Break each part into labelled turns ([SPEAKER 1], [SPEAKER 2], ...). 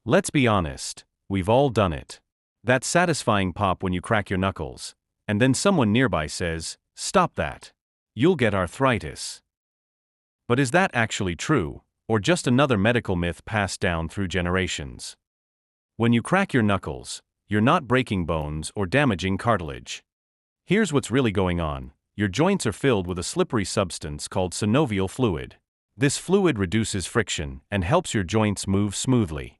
[SPEAKER 1] Let's be honest, we've all done it. That satisfying pop when you crack your knuckles, and then someone nearby says, "Stop that. You'll get arthritis." But is that actually true, or just another medical myth passed down through generations? When you crack your knuckles, you're not breaking bones or damaging cartilage. Here's what's really going on. Your joints are filled with a slippery substance called synovial fluid. This fluid reduces friction and helps your joints move smoothly.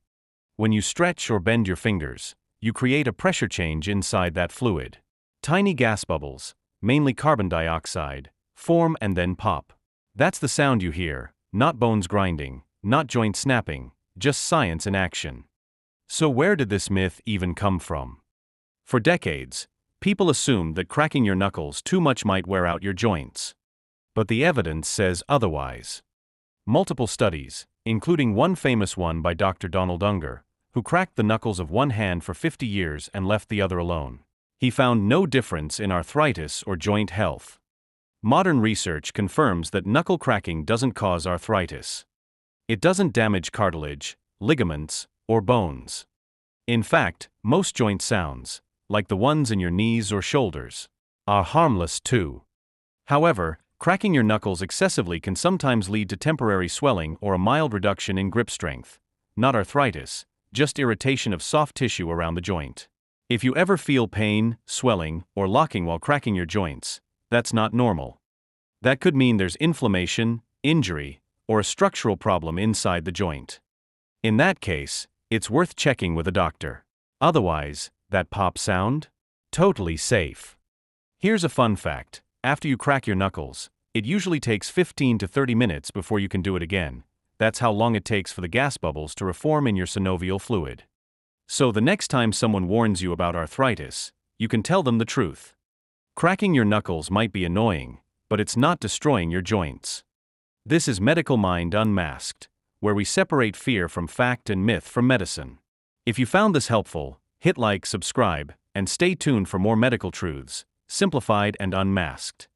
[SPEAKER 1] When you stretch or bend your fingers, you create a pressure change inside that fluid. Tiny gas bubbles, mainly carbon dioxide, form and then pop. That's the sound you hear, not bones grinding, not joint snapping, just science in action. So where did this myth even come from? For decades, people assumed that cracking your knuckles too much might wear out your joints. But the evidence says otherwise. Multiple studies, including one famous one by Dr. Donald Unger, who cracked the knuckles of one hand for 50 years and left the other alone. He found no difference in arthritis or joint health. Modern research confirms that knuckle cracking doesn't cause arthritis. It doesn't damage cartilage, ligaments, or bones. In fact, most joint sounds, like the ones in your knees or shoulders, are harmless too. However, cracking your knuckles excessively can sometimes lead to temporary swelling or a mild reduction in grip strength, not arthritis, just irritation of soft tissue around the joint. If you ever feel pain, swelling, or locking while cracking your joints, that's not normal. That could mean there's inflammation, injury, or a structural problem inside the joint. In that case, it's worth checking with a doctor. Otherwise, that pop sound? Totally safe. Here's a fun fact. After you crack your knuckles, it usually takes 15 to 30 minutes before you can do it again. That's how long it takes for the gas bubbles to reform in your synovial fluid. So the next time someone warns you about arthritis, you can tell them the truth. Cracking your knuckles might be annoying, but it's not destroying your joints. This is Medical Mind Unmasked, where we separate fear from fact and myth from medicine. If you found this helpful, hit like, subscribe, and stay tuned for more medical truths, simplified and unmasked.